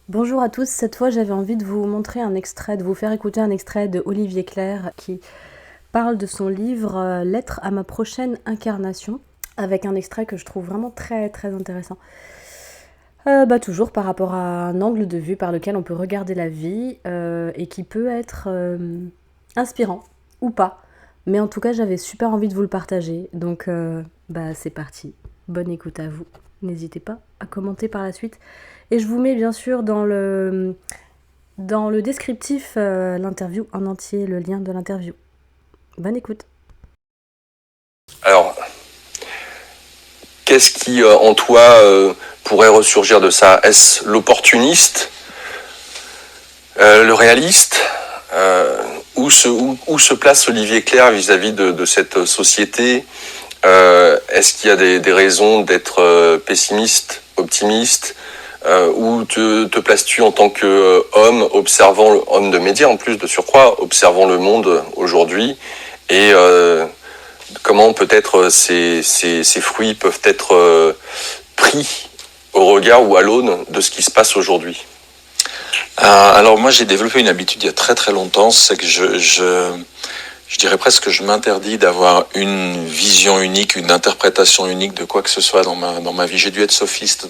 Bonjour à tous, cette fois j'avais envie de vous montrer un extrait, de vous faire écouter un extrait de Olivier Clerc qui parle de son livre Lettre à ma prochaine incarnation, avec un extrait que je trouve vraiment très très intéressant. Toujours par rapport à un angle de vue par lequel on peut regarder la vie et qui peut être inspirant ou pas. Mais en tout cas j'avais super envie de vous le partager, donc c'est parti. Bonne écoute à vous. N'hésitez pas à commenter par la suite. Et je vous mets bien sûr dans le descriptif l'interview en entier, le lien de l'interview. Bonne écoute. Alors, qu'est-ce qui en toi pourrait ressurgir de ça? Est-ce l'opportuniste, le réaliste, où se place Olivier Clerc vis-à-vis de cette société? Est-ce qu'il y a des raisons d'être pessimiste, optimiste? Où te places-tu en tant qu'homme, homme de médias en plus de surcroît, observant le monde aujourd'hui, et comment peut-être ces fruits peuvent être pris au regard ou à l'aune de ce qui se passe aujourd'hui? Alors moi j'ai développé une habitude il y a très très longtemps, c'est que je dirais presque que je m'interdis d'avoir une vision unique, une interprétation unique de quoi que ce soit dans ma vie. J'ai dû être sophiste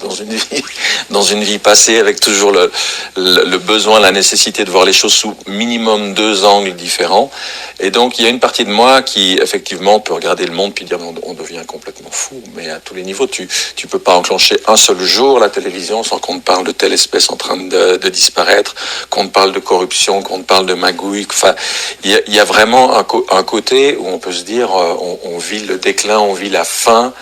dans une vie passée, avec toujours le besoin, la nécessité de voir les choses sous minimum deux angles différents. Et donc il y a une partie de moi qui effectivement peut regarder le monde puis dire on devient complètement fou. Mais à tous les niveaux, tu peux pas enclencher un seul jour la télévision sans qu'on te parle de telle espèce en train de disparaître, qu'on te parle de corruption, qu'on te parle de magouille. Enfin, il y a vraiment un côté où on peut se dire on vit le déclin, on vit la fin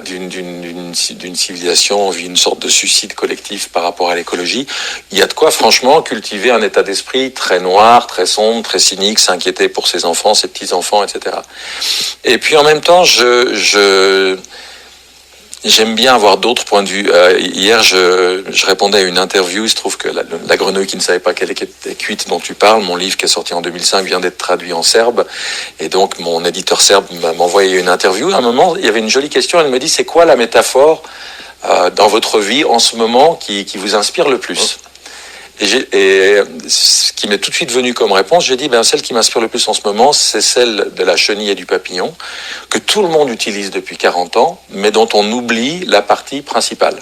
d'une civilisation, on vit une sorte de suicide collectif par rapport à l'écologie. Il y a de quoi franchement cultiver un état d'esprit très noir, très sombre, très cynique, s'inquiéter pour ses enfants, ses petits-enfants, etc. Et puis en même temps, j'aime bien avoir d'autres points de vue. Hier, je répondais à une interview. Il se trouve que la grenouille qui ne savait pas qu'elle était cuite dont tu parles, mon livre qui est sorti en 2005 vient d'être traduit en serbe. Et donc, mon éditeur serbe m'a envoyé une interview. À un moment, il y avait une jolie question. Elle me dit, c'est quoi la métaphore dans votre vie en ce moment qui vous inspire le plus? Et ce qui m'est tout de suite venu comme réponse, j'ai dit, celle qui m'inspire le plus en ce moment, c'est celle de la chenille et du papillon, que tout le monde utilise depuis 40 ans, mais dont on oublie la partie principale.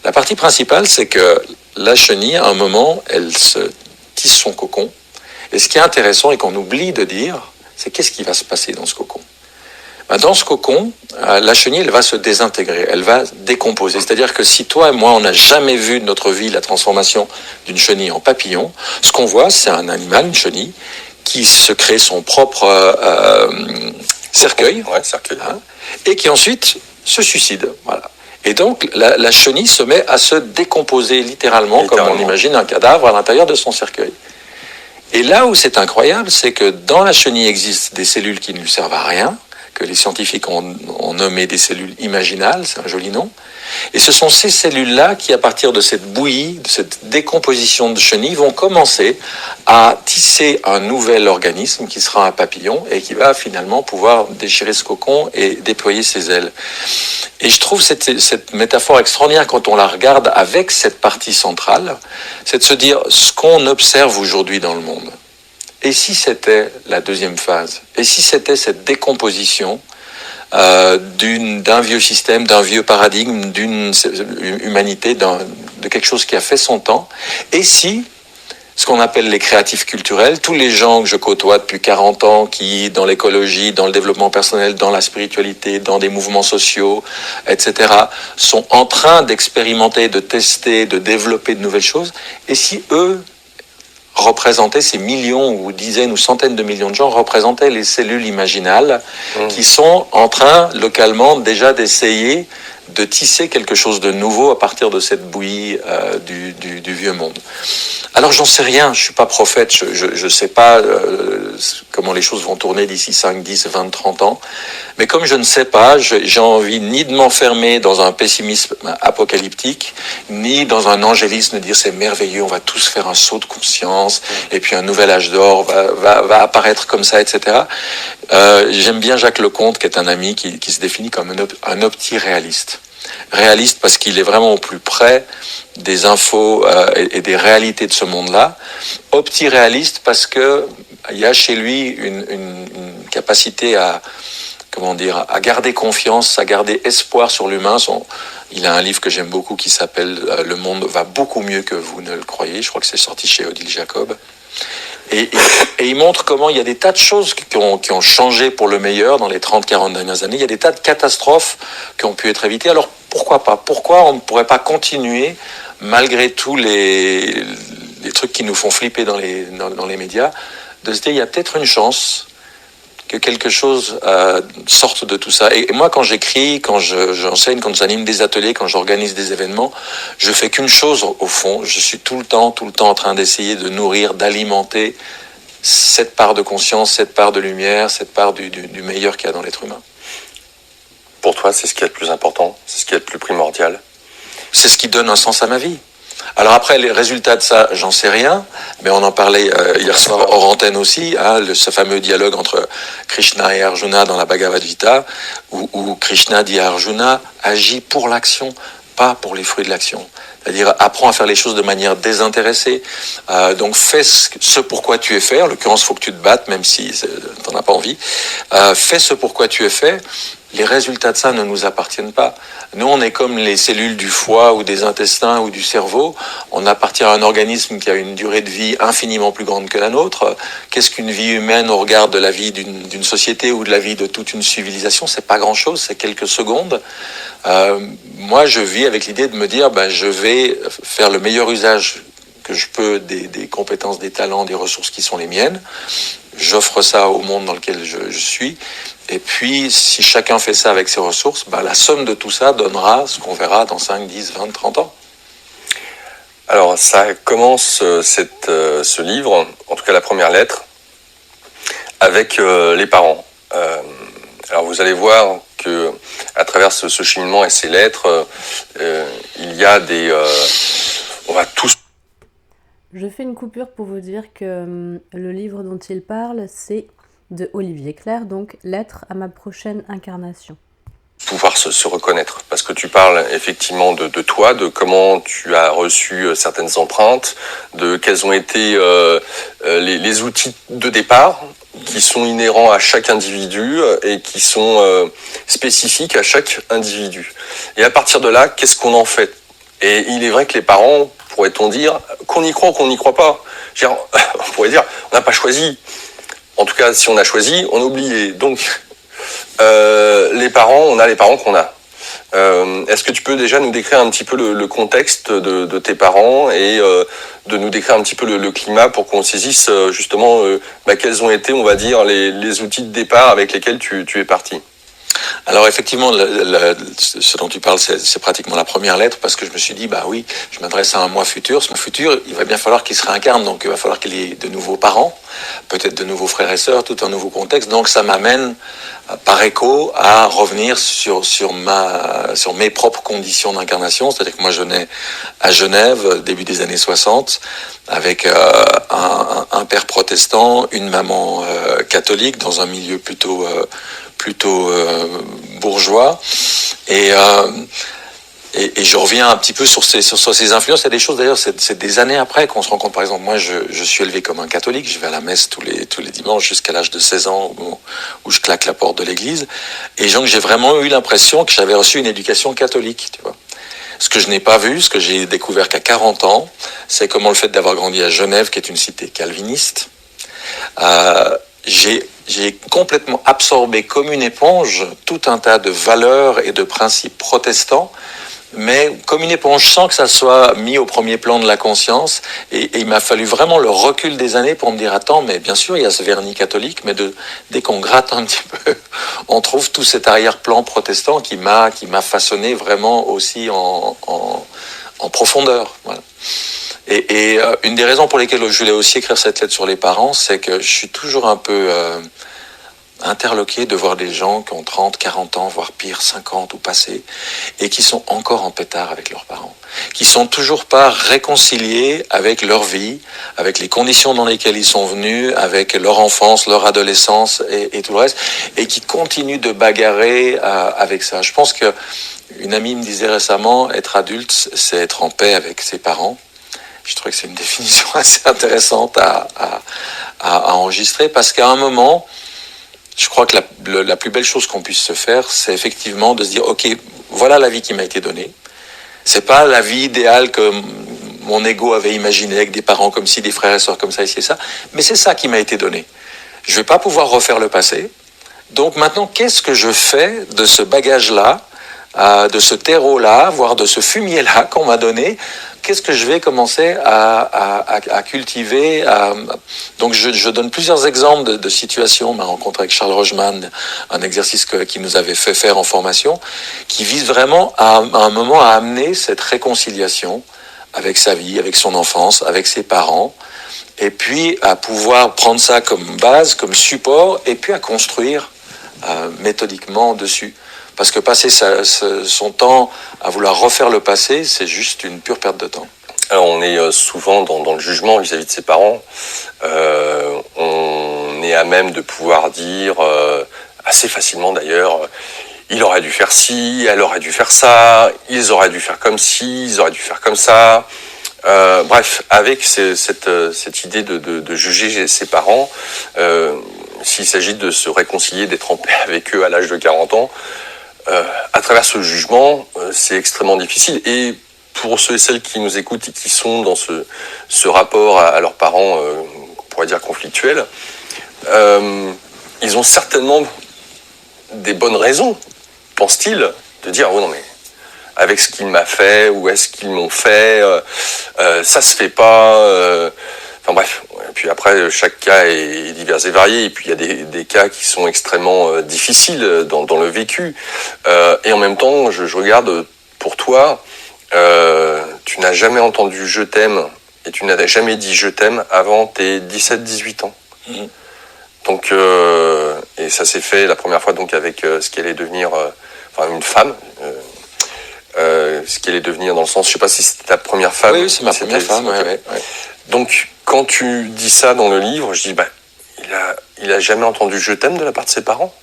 La partie principale, c'est que la chenille, à un moment, elle se tisse son cocon. Et ce qui est intéressant et qu'on oublie de dire, c'est qu'est-ce qui va se passer dans ce cocon? Dans ce cocon, la chenille, elle va se désintégrer, elle va décomposer. C'est-à-dire que si toi et moi, on n'a jamais vu de notre vie la transformation d'une chenille en papillon, ce qu'on voit, c'est un animal, une chenille, qui se crée son propre cercueil, et qui ensuite se suicide. Voilà. Et donc, la chenille se met à se décomposer littéralement, comme on imagine un cadavre à l'intérieur de son cercueil. Et là où c'est incroyable, c'est que dans la chenille existent des cellules qui ne lui servent à rien, que les scientifiques ont nommé des cellules imaginales, c'est un joli nom. Et ce sont ces cellules-là qui, à partir de cette bouillie, de cette décomposition de chenilles, vont commencer à tisser un nouvel organisme qui sera un papillon et qui va finalement pouvoir déchirer ce cocon et déployer ses ailes. Et je trouve cette métaphore extraordinaire quand on la regarde avec cette partie centrale, c'est de se dire ce qu'on observe aujourd'hui dans le monde. Et si c'était la deuxième phase? Et si c'était cette décomposition d'un vieux système, d'un vieux paradigme, d'une humanité, de quelque chose qui a fait son temps? Et si ce qu'on appelle les créatifs culturels, tous les gens que je côtoie depuis 40 ans, qui, dans l'écologie, dans le développement personnel, dans la spiritualité, dans des mouvements sociaux, etc., sont en train d'expérimenter, de tester, de développer de nouvelles choses, et si eux représentaient ces millions ou dizaines ou centaines de millions de gens, représentaient les cellules imaginales qui sont en train, localement, déjà d'essayer de tisser quelque chose de nouveau à partir de cette bouillie du vieux monde. Alors j'en sais rien, je suis pas prophète, je sais pas comment les choses vont tourner d'ici 5, 10, 20, 30 ans, mais comme je ne sais pas, j'ai envie ni de m'enfermer dans un pessimisme apocalyptique, ni dans un angélisme de dire c'est merveilleux, on va tous faire un saut de conscience, et puis un nouvel âge d'or va apparaître comme ça, etc. J'aime bien Jacques Leconte, qui est un ami qui se définit comme un opti-réaliste. Réaliste parce qu'il est vraiment au plus près des infos et des réalités de ce monde-là. Opti-réaliste parce que il y a chez lui une capacité à garder confiance, à garder espoir sur l'humain. Il a un livre que j'aime beaucoup qui s'appelle « Le monde va beaucoup mieux que vous ne le croyez ». Je crois que c'est sorti chez Odile Jacob. Et il montre comment il y a des tas de choses qui ont changé pour le meilleur dans les 30-40 dernières années. Il y a des tas de catastrophes qui ont pu être évitées. Alors pourquoi pas ? Pourquoi on ne pourrait pas continuer, malgré tous les trucs qui nous font flipper dans les médias, de se dire il y a peut-être une chance que quelque chose sorte de tout ça. Et moi, quand j'écris, quand j'enseigne, quand j'anime des ateliers, quand j'organise des événements, je fais qu'une chose au fond. Je suis tout le temps en train d'essayer de nourrir, d'alimenter cette part de conscience, cette part de lumière, cette part du meilleur qu'il y a dans l'être humain. Pour toi, c'est ce qui est le plus important, c'est ce qui est le plus primordial. C'est ce qui donne un sens à ma vie. Alors après, les résultats de ça, j'en sais rien, mais on en parlait hier soir hors antenne aussi, ce fameux dialogue entre Krishna et Arjuna dans la Bhagavad Gita, où Krishna dit à Arjuna, agis pour l'action, pas pour les fruits de l'action. C'est-à-dire, apprends à faire les choses de manière désintéressée. Donc fais ce pourquoi tu es fait, en l'occurrence, il faut que tu te battes, même si tu n'en as pas envie. Fais ce pourquoi tu es fait. Les résultats de ça ne nous appartiennent pas. Nous, on est comme les cellules du foie ou des intestins ou du cerveau. On appartient à un organisme qui a une durée de vie infiniment plus grande que la nôtre. Qu'est-ce qu'une vie humaine au regard de la vie d'une société ou de la vie de toute une civilisation ? C'est pas grand-chose, c'est quelques secondes. Moi, je vis avec l'idée de me dire, je vais faire le meilleur usage que je peux des compétences, des talents, des ressources qui sont les miennes. J'offre ça au monde dans lequel je suis. Et puis, si chacun fait ça avec ses ressources, la somme de tout ça donnera ce qu'on verra dans 5, 10, 20, 30 ans. Alors, ça commence ce livre, en tout cas la première lettre, avec les parents. Alors, vous allez voir que à travers ce cheminement et ces lettres, il y a on va tous... Je fais une coupure pour vous dire que le livre dont il parle, c'est de Olivier Clerc, donc « Lettre à ma prochaine incarnation ». Pouvoir se reconnaître, parce que tu parles effectivement de toi, de comment tu as reçu certaines empreintes, de quels ont été les outils de départ qui sont inhérents à chaque individu et qui sont spécifiques à chaque individu. Et à partir de là, qu'est-ce qu'on en fait ? Et il est vrai que les parents, pourrait-on dire, qu'on y croit ou qu'on n'y croit pas. On pourrait dire, on n'a pas choisi. En tout cas, si on a choisi, on a oublié. Donc, les parents, on a les parents qu'on a. Est-ce que tu peux déjà nous décrire un petit peu le contexte de tes parents et de nous décrire un petit peu le climat pour qu'on saisisse justement quels ont été, on va dire, les outils de départ avec lesquels tu es parti ? Alors effectivement, ce dont tu parles, c'est pratiquement la première lettre, parce que je me suis dit, oui, je m'adresse à un moi futur. Ce moi futur, il va bien falloir qu'il se réincarne, donc il va falloir qu'il ait de nouveaux parents, peut-être de nouveaux frères et sœurs, tout un nouveau contexte. Donc ça m'amène par écho à revenir sur mes propres conditions d'incarnation. C'est-à-dire que moi je nais à Genève, début des années 60, avec un père protestant, une maman catholique, dans un milieu plutôt bourgeois, et je reviens un petit peu sur ces influences. Il y a des choses, d'ailleurs, c'est des années après qu'on se rend compte. Par exemple, moi, je suis élevé comme un catholique, je vais à la messe tous les dimanches jusqu'à l'âge de 16 ans où je claque la porte de l'église, et donc j'ai vraiment eu l'impression que j'avais reçu une éducation catholique, tu vois. Ce que je n'ai pas vu, ce que j'ai découvert qu'à 40 ans, c'est comment le fait d'avoir grandi à Genève, qui est une cité calviniste, j'ai complètement absorbé comme une éponge tout un tas de valeurs et de principes protestants, mais comme une éponge sans que ça soit mis au premier plan de la conscience. Et il m'a fallu vraiment le recul des années pour me dire, attends, mais bien sûr, il y a ce vernis catholique, mais dès qu'on gratte un petit peu, on trouve tout cet arrière-plan protestant qui m'a façonné vraiment aussi en profondeur. Voilà. Et une des raisons pour lesquelles je voulais aussi écrire cette lettre sur les parents, c'est que je suis toujours un peu interloqué de voir des gens qui ont 30, 40 ans, voire pire, 50 ou passé, et qui sont encore en pétard avec leurs parents, qui sont toujours pas réconciliés avec leur vie, avec les conditions dans lesquelles ils sont venus, avec leur enfance, leur adolescence et tout le reste, et qui continuent de bagarrer avec ça. Je pense que une amie me disait récemment, être adulte, c'est être en paix avec ses parents. Je trouvais que c'est une définition assez intéressante à enregistrer, parce qu'à un moment, je crois que la plus belle chose qu'on puisse se faire, c'est effectivement de se dire, ok, voilà la vie qui m'a été donnée. C'est pas la vie idéale que mon ego avait imaginée, avec des parents comme ci, des frères et sœurs comme ça, ici et ça, mais c'est ça qui m'a été donné. Je vais pas pouvoir refaire le passé. Donc maintenant, qu'est-ce que je fais de ce bagage-là, de ce terreau-là, voire de ce fumier-là qu'on m'a donné? Qu'est-ce que je vais commencer à cultiver? Donc je donne plusieurs exemples de situations. Ma rencontre avec Charles Rogeman, un exercice qu'il nous avait fait faire en formation, qui vise vraiment à un moment à amener cette réconciliation avec sa vie, avec son enfance, avec ses parents, et puis à pouvoir prendre ça comme base, comme support, et puis à construire méthodiquement dessus. Parce que passer son temps à vouloir refaire le passé, c'est juste une pure perte de temps. Alors on est souvent dans le jugement vis-à-vis de ses parents. On est à même de pouvoir dire, assez facilement d'ailleurs, il aurait dû faire ci, elle aurait dû faire ça, ils auraient dû faire comme ci, ils auraient dû faire comme ça. Bref, avec cette idée de juger ses parents, s'il s'agit de se réconcilier, d'être en paix avec eux à l'âge de 40 ans, à travers ce jugement, c'est extrêmement difficile. Et pour ceux et celles qui nous écoutent et qui sont dans ce rapport à leurs parents, qu'on pourrait dire conflictuel, ils ont certainement des bonnes raisons, pense-t-il, de dire « Oh non mais, avec ce qu'il m'a fait, ou est-ce qu'ils m'ont fait, ça se fait pas... Enfin bref, et puis après, chaque cas est divers et varié, et puis il y a des cas qui sont extrêmement difficiles dans le vécu. Et en même temps, je regarde pour toi, tu n'as jamais entendu « je t'aime » et tu n'as jamais dit « je t'aime » avant tes 17-18 ans. Mmh. Donc, et ça s'est fait la première fois donc avec ce qui allait devenir une femme. Ce qui allait devenir dans le sens, je sais pas si c'était ta première femme. Oui, c'est ma première femme, ouais. Donc, quand tu dis ça dans le livre, je dis, il a jamais entendu « je t'aime » de la part de ses parents.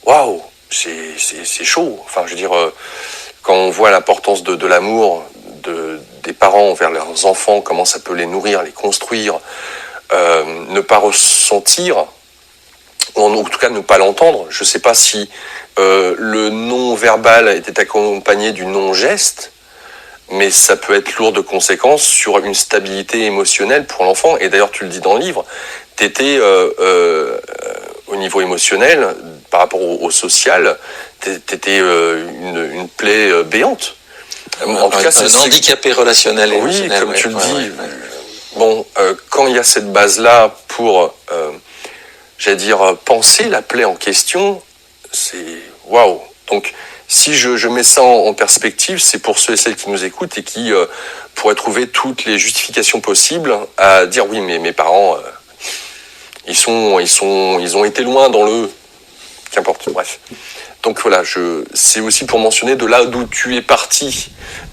Waouh, c'est chaud. Enfin, je veux dire, quand on voit l'importance de l'amour des parents envers leurs enfants, comment ça peut les nourrir, les construire, ne pas ressentir, ou en tout cas ne pas l'entendre. Je sais pas si le non-verbal était accompagné du non-geste, mais ça peut être lourd de conséquences sur une stabilité émotionnelle pour l'enfant. Et d'ailleurs, tu le dis dans le livre, tu étais au niveau émotionnel, par rapport au social, tu étais une plaie béante. En tout cas, c'est un handicapé relationnel. Oui, comme tu le dis. Bon, quand il y a cette base-là pour, j'allais dire, penser la plaie en question, c'est waouh. Donc, si je mets ça en perspective, c'est pour ceux et celles qui nous écoutent et qui pourraient trouver toutes les justifications possibles à dire oui, mais mes parents, ils ont été loin dans le... Qu'importe, bref. Donc voilà, c'est aussi pour mentionner de là d'où tu es parti.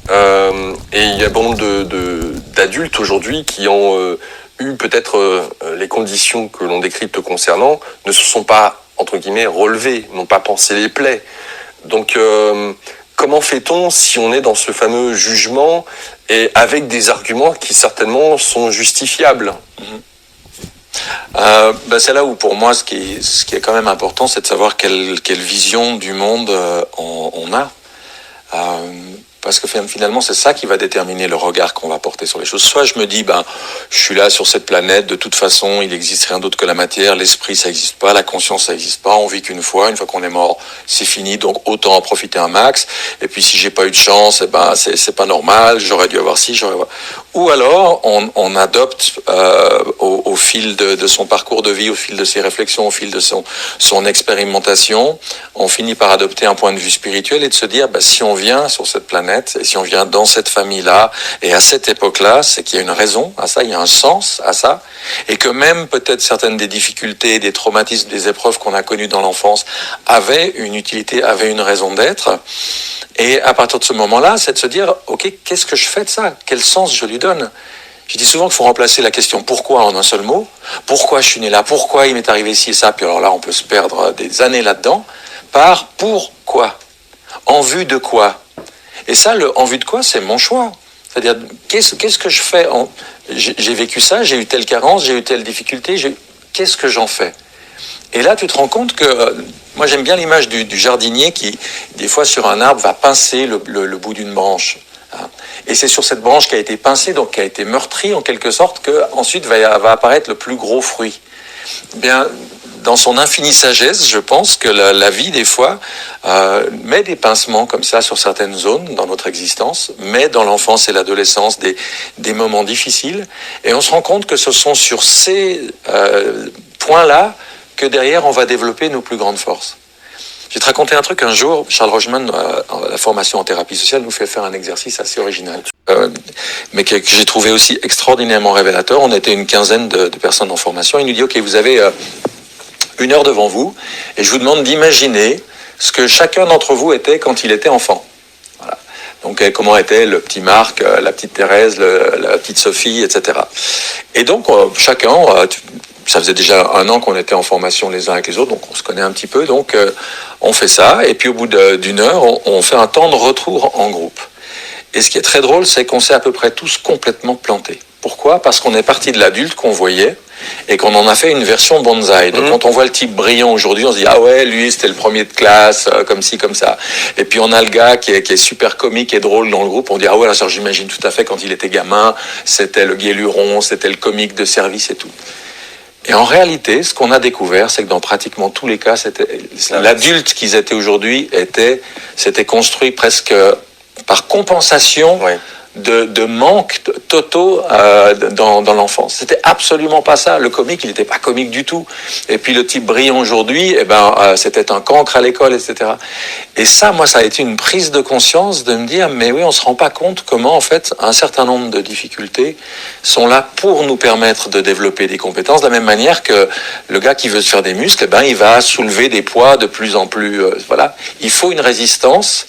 Et il y a bon d'adultes aujourd'hui qui ont eu peut-être les conditions que l'on décrit te concernant, ne se sont pas, entre guillemets, relevés, n'ont pas pensé les plaies. Donc, comment fait-on si on est dans ce fameux jugement et avec des arguments qui certainement sont justifiables? C'est là où pour moi ce qui est quand même important, c'est de savoir quelle vision du monde on a. Parce que finalement, c'est ça qui va déterminer le regard qu'on va porter sur les choses. Soit je me dis, je suis là sur cette planète, de toute façon, il n'existe rien d'autre que la matière, l'esprit, ça n'existe pas, la conscience, ça n'existe pas, on vit qu'une fois qu'on est mort, c'est fini, donc autant en profiter un max. Et puis si j'ai pas eu de chance, c'est pas normal, j'aurais dû avoir ci, Ou alors, on adopte au fil de son parcours de vie, au fil de ses réflexions, au fil de son expérimentation, on finit par adopter un point de vue spirituel et de se dire, si on vient sur cette planète, et si on vient dans cette famille-là, et à cette époque-là, c'est qu'il y a une raison à ça, il y a un sens à ça, et que même peut-être certaines des difficultés, des traumatismes, des épreuves qu'on a connues dans l'enfance avaient une utilité, avaient une raison d'être. Et à partir de ce moment-là, c'est de se dire, ok, qu'est-ce que je fais de ça? Quel sens je lui donne? Je dis souvent qu'il faut remplacer la question pourquoi en un seul mot. Pourquoi je suis né là? Pourquoi il m'est arrivé ci et ça? Puis alors là, on peut se perdre des années là-dedans. Par pourquoi? En vue de quoi? Et ça, le en vue de quoi, c'est mon choix. C'est-à-dire, qu'est-ce que je fais? J'ai vécu ça, j'ai eu telle carence, j'ai eu telle difficulté, qu'est-ce que j'en fais? Et là, tu te rends compte que... moi, j'aime bien l'image du jardinier qui, des fois, sur un arbre, va pincer le bout d'une branche. Et c'est sur cette branche qui a été pincée, donc qui a été meurtrie, en quelque sorte, qu'ensuite va apparaître le plus gros fruit. Bien, dans son infinie sagesse, je pense que la vie, des fois, met des pincements comme ça sur certaines zones dans notre existence, met dans l'enfance et l'adolescence des moments difficiles. Et on se rend compte que ce sont sur ces points-là que derrière, on va développer nos plus grandes forces. Je vais te raconter un truc. Un jour, Charles Rogeman, à la formation en thérapie sociale, nous fait faire un exercice assez original, mais que j'ai trouvé aussi extraordinairement révélateur. On était une quinzaine de personnes en formation. Il nous dit, OK, vous avez 1 heure devant vous, et je vous demande d'imaginer ce que chacun d'entre vous était quand il était enfant. Voilà. Donc, comment était le petit Marc, la petite Thérèse, la petite Sophie, etc. Et donc, chacun... ça faisait déjà 1 an qu'on était en formation les uns avec les autres, donc on se connaît un petit peu, donc on fait ça, et puis au bout d'1 heure, on fait un temps de retour en groupe. Et ce qui est très drôle, c'est qu'on s'est à peu près tous complètement plantés. Pourquoi? Parce qu'on est parti de l'adulte qu'on voyait, et qu'on en a fait une version bonsaï. Donc quand on voit le type brillant aujourd'hui, on se dit, ah ouais, lui c'était le premier de classe, comme ci, comme ça. Et puis on a le gars qui est super comique et drôle dans le groupe, on dit, ah ouais, ça j'imagine tout à fait quand il était gamin, c'était le guéluron, c'était le comique de service et tout. Et en réalité, ce qu'on a découvert, c'est que dans pratiquement tous les cas, l'adulte qu'ils étaient aujourd'hui s'était construit presque par compensation de manques totaux dans l'enfance. C'était absolument pas ça. Le comique, il n'était pas comique du tout. Et puis le type brillant aujourd'hui, c'était un cancre à l'école, etc. Et ça, moi, ça a été une prise de conscience de me dire, mais oui, on se rend pas compte comment, en fait, un certain nombre de difficultés sont là pour nous permettre de développer des compétences, de la même manière que le gars qui veut se faire des muscles, il va soulever des poids de plus en plus... voilà. Il faut une résistance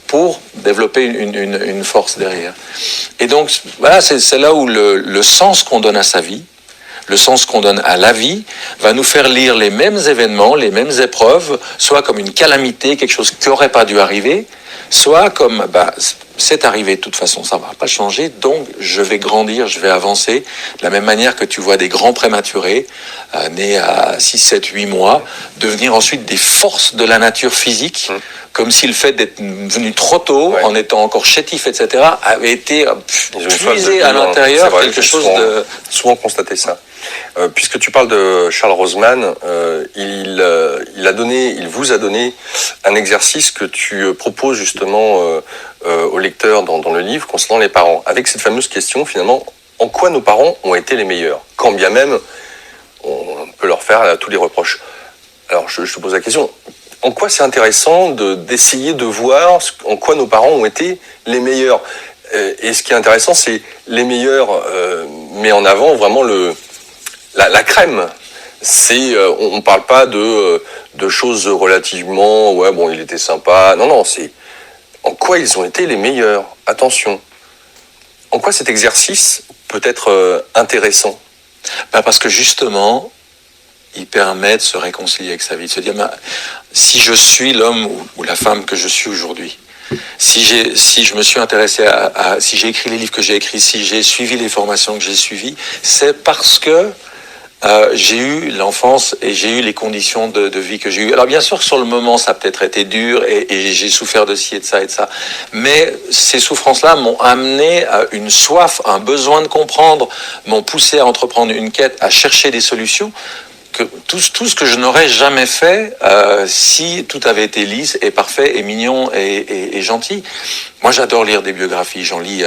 pour développer une force derrière. Et donc, voilà, c'est là où le sens qu'on donne à sa vie, le sens qu'on donne à la vie, va nous faire lire les mêmes événements, les mêmes épreuves, soit comme une calamité, quelque chose qui n'aurait pas dû arriver, soit comme, c'est arrivé de toute façon, ça ne va pas changer, donc je vais grandir, je vais avancer, de la même manière que tu vois des grands prématurés, nés à 6, 7, 8 mois, devenir ensuite des forces de la nature physique, comme si le fait d'être venu trop tôt, en étant encore chétif, etc., avait été puisé à l'intérieur quelque chose de... Souvent constaté ça. Puisque tu parles de Charles Roseman, il vous a donné un exercice que tu proposes justement aux lecteurs dans le livre concernant les parents, avec cette fameuse question finalement, en quoi nos parents ont été les meilleurs, quand bien même on peut leur faire tous les reproches. Alors je te pose la question, en quoi c'est intéressant d'essayer de voir en quoi nos parents ont été les meilleurs, et ce qui est intéressant, c'est les meilleurs met en avant vraiment la crème. On parle pas de choses relativement, ouais bon il était sympa, non, c'est en quoi ils ont été les meilleurs. Attention, en quoi cet exercice peut être intéressant? Parce que justement, il permet de se réconcilier avec sa vie, de se dire, si je suis l'homme ou la femme que je suis aujourd'hui, si je me suis intéressé si j'ai écrit les livres que j'ai écrits, si j'ai suivi les formations que j'ai suivies, c'est parce que j'ai eu l'enfance et j'ai eu les conditions de vie que j'ai eues. Alors bien sûr que sur le moment ça a peut-être été dur et j'ai souffert de ci et de ça et de ça, mais ces souffrances-là m'ont amené à une soif, un besoin de comprendre, m'ont poussé à entreprendre une quête, à chercher des solutions, tout ce que je n'aurais jamais fait si tout avait été lisse et parfait et mignon et gentil. Moi, j'adore lire des biographies. J'en lis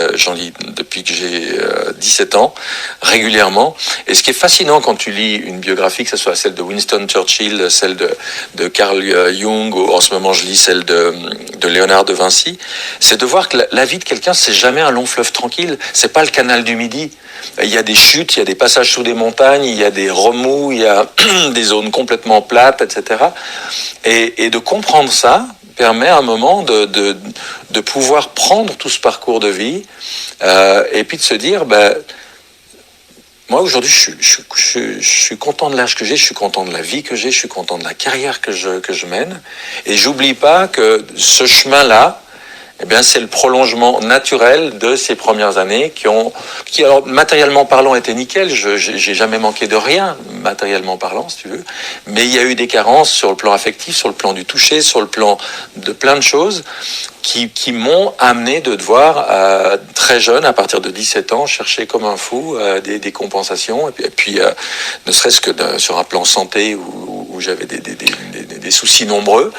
depuis que j'ai 17 ans, régulièrement. Et ce qui est fascinant quand tu lis une biographie, que ce soit celle de Winston Churchill, celle de Carl Jung, ou en ce moment je lis celle de Léonard de Vinci, c'est de voir que la vie de quelqu'un, c'est jamais un long fleuve tranquille. C'est pas le canal du Midi. Il y a des chutes, il y a des passages sous des montagnes, il y a des remous, il y a des zones complètement plates, etc. Et de comprendre ça permet à un moment de pouvoir prendre tout ce parcours de vie et puis de se dire, moi aujourd'hui je suis content de l'âge que j'ai, je suis content de la vie que j'ai, je suis content de la carrière que je mène, et j'oublie pas que ce chemin-là, eh bien, c'est le prolongement naturel de ces premières années qui alors, matériellement parlant, étaient nickel. J'ai jamais manqué de rien, matériellement parlant, si tu veux. Mais il y a eu des carences sur le plan affectif, sur le plan du toucher, sur le plan de plein de choses qui m'ont amené de devoir, très jeune, à partir de 17 ans, chercher comme un fou des compensations. Et puis ne serait-ce que sur un plan santé où j'avais des soucis nombreux,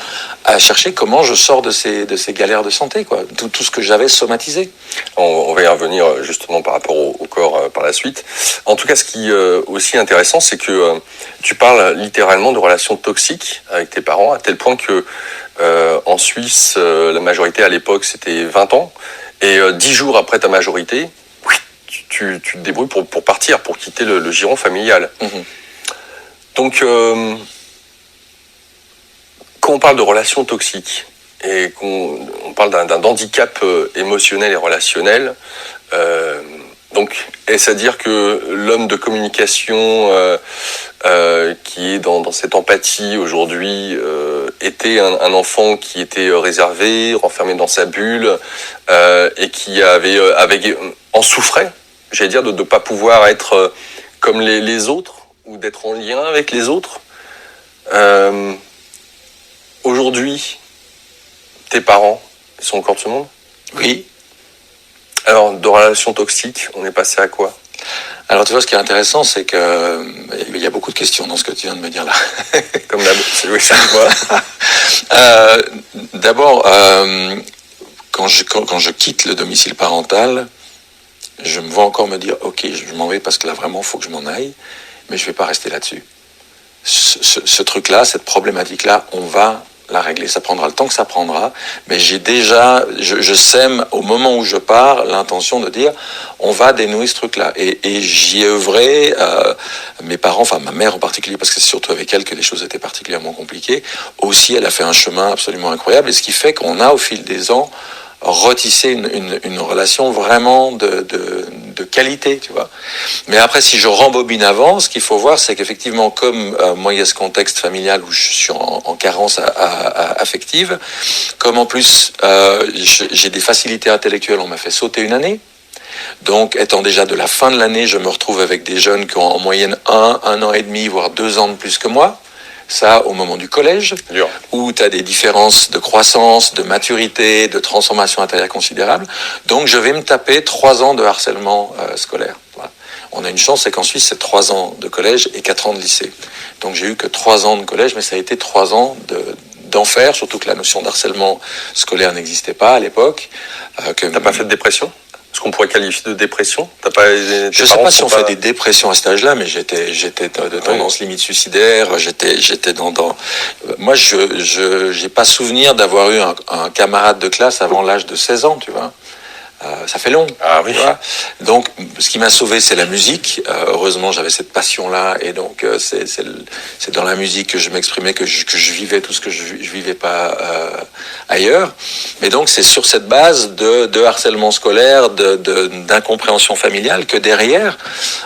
à chercher comment je sors de ces galères de santé, quoi. Tout ce que j'avais somatisé. On va y revenir justement par rapport au corps par la suite. En tout cas, ce qui est aussi intéressant, c'est que tu parles littéralement de relations toxiques avec tes parents, à tel point que en Suisse, la majorité à l'époque, c'était 20 ans. Et 10 jours après ta majorité, tu te débrouilles pour partir, pour quitter le giron familial. Mmh. Donc, quand on parle de relations toxiques et qu'on parle d'un handicap émotionnel et relationnel, donc est-ce à dire que l'homme de communication qui est dans cette empathie aujourd'hui était un enfant qui était réservé, renfermé dans sa bulle et qui en souffrait, j'allais dire, de ne pas pouvoir être comme les autres ou d'être en lien avec les autres. Aujourd'hui, tes parents, ils sont encore de ce monde ? Oui. Alors, de relations toxiques, on est passé à quoi ? Alors, tu vois, ce qui est intéressant, c'est que il y a beaucoup de questions dans ce que tu viens de me dire là. Comme d'hab, c'est Louis moi. D'abord, quand je quitte le domicile parental, je me vois encore me dire, ok, je m'en vais parce que là, vraiment, il faut que je m'en aille, mais je ne vais pas rester là-dessus. Ce truc-là, cette problématique-là, on va la régler. Ça prendra le temps que ça prendra, mais je sème au moment où je pars l'intention de dire on va dénouer ce truc-là. Et j'y ai œuvré, mes parents, enfin ma mère en particulier, parce que c'est surtout avec elle que les choses étaient particulièrement compliquées. Aussi, elle a fait un chemin absolument incroyable, et ce qui fait qu'on a au fil des ans retisser une relation vraiment de qualité, tu vois. Mais après, si je rembobine avant, ce qu'il faut voir, c'est qu'effectivement, comme moi, il y a ce contexte familial où je suis en carence affective, comme en plus, j'ai des facilités intellectuelles, on m'a fait sauter une année. Donc, étant déjà de la fin de l'année, je me retrouve avec des jeunes qui ont en moyenne 1 an et demi, voire 2 ans de plus que moi. Ça, au moment du collège, où tu as des différences de croissance, de maturité, de transformation intérieure considérables. Donc, je vais me taper 3 ans de harcèlement scolaire. Voilà. On a une chance, c'est qu'en Suisse, c'est 3 ans de collège et 4 ans de lycée. Donc, j'ai eu que 3 ans de collège, mais ça a été 3 ans d'enfer, surtout que la notion d'harcèlement scolaire n'existait pas à l'époque. T'as pas fait de dépression ? Ce qu'on pourrait qualifier de dépression ? Je ne sais pas si on fait des dépressions à cet âge-là, mais j'étais de tendance limite suicidaire. J'étais dans. Moi, je n'ai pas souvenir d'avoir eu un camarade de classe avant l'âge de 16 ans, tu vois. Ça fait long. Ah oui. Tu vois. Donc, ce qui m'a sauvé, c'est la musique. Heureusement, j'avais cette passion-là, et donc c'est dans la musique que je m'exprimais, que je vivais tout ce que je vivais pas ailleurs. Mais donc, c'est sur cette base de harcèlement scolaire, d'incompréhension familiale, que derrière,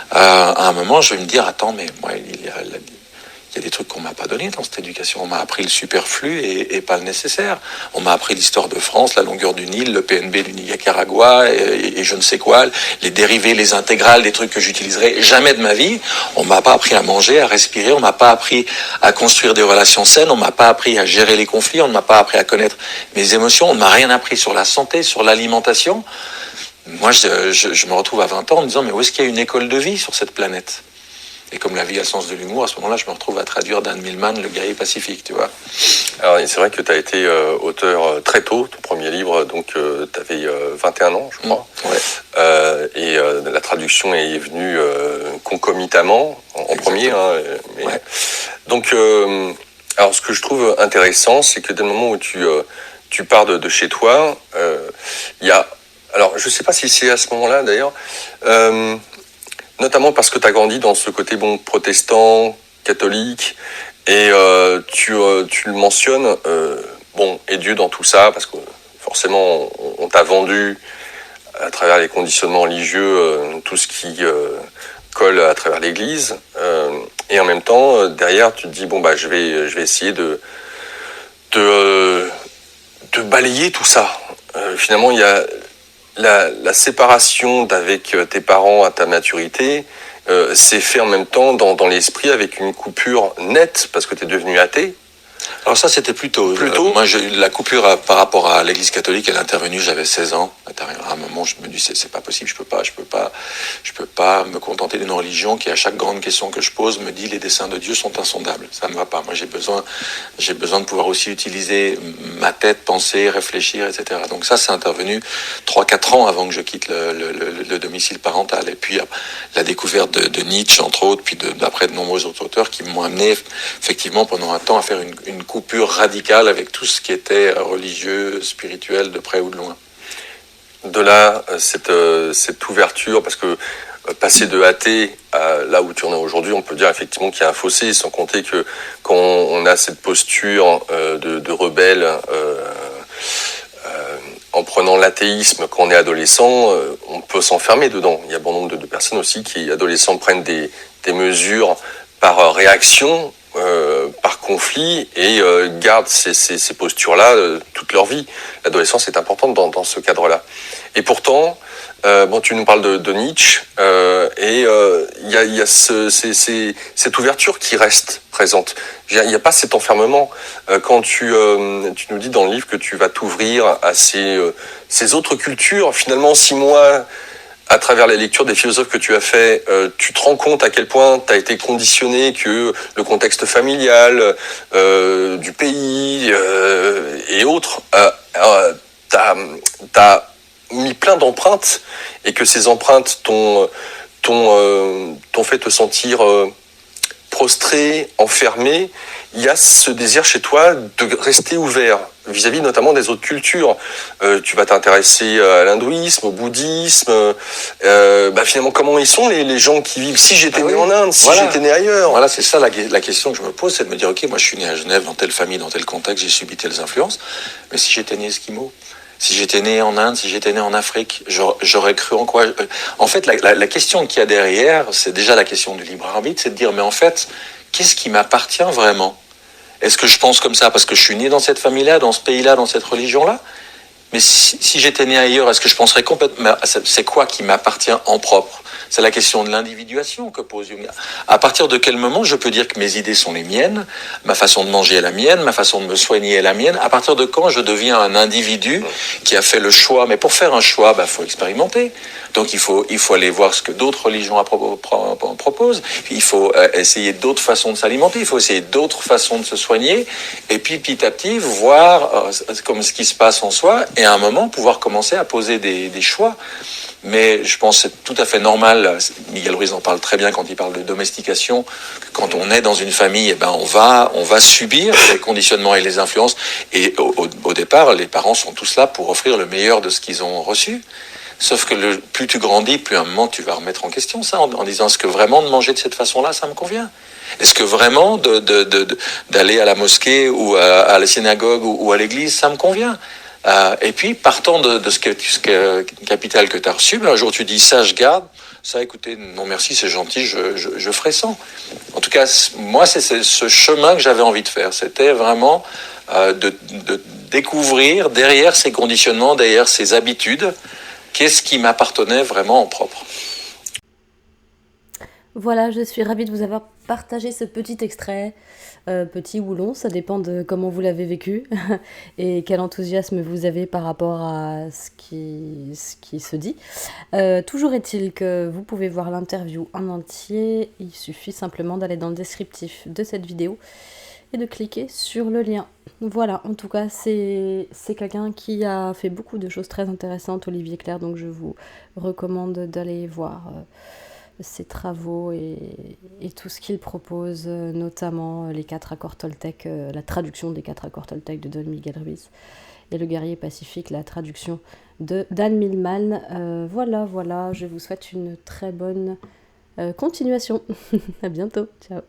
à un moment, je vais me dire, attends, mais moi, il y a des trucs qu'on m'a pas donné dans cette éducation. On m'a appris le superflu et pas le nécessaire. On m'a appris l'histoire de France, la longueur du Nil, le PNB du Nicaragua et je ne sais quoi, les dérivés, les intégrales, des trucs que j'utiliserai jamais de ma vie. On m'a pas appris à manger, à respirer. On m'a pas appris à construire des relations saines. On m'a pas appris à gérer les conflits. On ne m'a pas appris à connaître mes émotions. On ne m'a rien appris sur la santé, sur l'alimentation. Moi, je me retrouve à 20 ans en me disant, mais où est-ce qu'il y a une école de vie sur cette planète ? Et comme la vie a le sens de l'humour, à ce moment-là, je me retrouve à traduire Dan Millman, Le guerrier pacifique, tu vois. Alors, c'est vrai que tu as été auteur très tôt, ton premier livre, donc tu avais 21 ans, je crois. Ouais. Et la traduction est venue concomitamment, en premier. Hein, mais... Ouais. Donc, alors ce que je trouve intéressant, c'est que dès le moment où tu pars de chez toi, il y a... Alors, je ne sais pas si c'est à ce moment-là, d'ailleurs, notamment parce que tu as grandi dans ce côté protestant, catholique, et tu le mentionnes, et Dieu dans tout ça, parce que forcément, on t'a vendu à travers les conditionnements religieux tout ce qui colle à travers l'Église, et en même temps, derrière, tu te dis, je vais essayer de balayer tout ça. Finalement, il y a la séparation d'avec tes parents à ta maturité, c'est fait en même temps dans l'esprit avec une coupure nette parce que tu es devenu athée. Alors ça, c'était plutôt. Moi, la coupure par rapport à l'Église catholique, elle est intervenue, j'avais 16 ans. À un moment, je me dis, c'est pas possible, je peux pas me contenter d'une religion qui, à chaque grande question que je pose, me dit les desseins de Dieu sont insondables. Ça ne va pas. Moi, j'ai besoin de pouvoir aussi utiliser ma tête, penser, réfléchir, etc. Donc ça, c'est intervenu 3-4 ans avant que je quitte le domicile parental. Et puis, la découverte de Nietzsche, entre autres, puis d'après de nombreux autres auteurs qui m'ont amené, effectivement, pendant un temps, à faire une coupure radicale avec tout ce qui était religieux, spirituel, de près ou de loin. De là, cette ouverture, parce que passer de athée à là où tu en es aujourd'hui, on peut dire effectivement qu'il y a un fossé, sans compter que quand on a cette posture de rebelle, en prenant l'athéisme quand on est adolescent, on peut s'enfermer dedans. Il y a bon nombre de personnes aussi qui, adolescents, prennent des mesures par réaction, par conflit, et gardent ces postures-là toute leur vie. L'adolescence est importante dans ce cadre-là. Et pourtant, tu nous parles de Nietzsche, et il y a cette ouverture qui reste présente. Il n'y a pas cet enfermement. Quand tu nous dis dans le livre que tu vas t'ouvrir à ces autres cultures, finalement, 6 mois, à travers la lecture des philosophes que tu as fait, tu te rends compte à quel point tu as été conditionné, que le contexte familial, du pays et autres, t'as mis plein d'empreintes, et que ces empreintes t'ont fait te sentir prostré, enfermé. Il y a ce désir chez toi de rester ouvert vis-à-vis notamment des autres cultures. Tu vas t'intéresser à l'hindouisme, au bouddhisme. Finalement, comment ils sont les gens qui vivent? Si j'étais né en Inde, si j'étais né ailleurs. Voilà, c'est ça la question que je me pose, c'est de me dire, ok, moi je suis né à Genève, dans telle famille, dans tel contexte, j'ai subi telles influences, mais si j'étais né esquimau, si j'étais né en Inde, si j'étais né en Afrique, j'aurais cru en quoi? En fait, la question qu'il y a derrière, c'est déjà la question du libre arbitre, c'est de dire, mais en fait, qu'est-ce qui m'appartient vraiment? Est-ce que je pense comme ça parce que je suis né dans cette famille-là, dans ce pays-là, dans cette religion-là? Mais si j'étais né ailleurs, est-ce que je penserais complètement... C'est quoi qui m'appartient en propre? C'est la question de l'individuation que pose Jung. À partir de quel moment je peux dire que mes idées sont les miennes, ma façon de manger est la mienne, ma façon de me soigner est la mienne? À partir de quand je deviens un individu qui a fait le choix? Mais pour faire un choix, faut expérimenter. Donc il faut aller voir ce que d'autres religions proposent. Il faut essayer d'autres façons de s'alimenter. Il faut essayer d'autres façons de se soigner. Et puis petit à petit voir comme ce qui se passe en soi. Et à un moment pouvoir commencer à poser des choix. Mais je pense que c'est tout à fait normal. Miguel Ruiz en parle très bien quand il parle de domestication. Que quand on est dans une famille, on va subir les conditionnements et les influences. Et au départ, les parents sont tous là pour offrir le meilleur de ce qu'ils ont reçu. Sauf que plus tu grandis, plus à un moment tu vas remettre en question ça en disant, est-ce que vraiment de manger de cette façon-là, ça me convient? Est-ce que vraiment d'aller à la mosquée ou à la synagogue ou à l'église, ça me convient? Et puis, partant de ce capital que tu as reçu, un jour tu dis, ça je garde, ça écoutez, non merci, c'est gentil, je ferai sans. En tout cas, moi, c'est ce chemin que j'avais envie de faire. C'était vraiment de découvrir derrière ces conditionnements, derrière ces habitudes, qu'est-ce qui m'appartenait vraiment en propre. Voilà, je suis ravie de vous avoir partagé ce petit extrait, petit ou long, ça dépend de comment vous l'avez vécu et quel enthousiasme vous avez par rapport à ce qui se dit. Toujours est-il que vous pouvez voir l'interview en entier, il suffit simplement d'aller dans le descriptif de cette vidéo et de cliquer sur le lien. Voilà, en tout cas, c'est quelqu'un qui a fait beaucoup de choses très intéressantes, Olivier Clerc, donc je vous recommande d'aller voir ses travaux et tout ce qu'il propose, notamment les 4 accords Toltec, la traduction des 4 accords Toltec de Don Miguel Ruiz, et le guerrier pacifique, la traduction de Dan Millman. Voilà, je vous souhaite une très bonne continuation. À bientôt, ciao.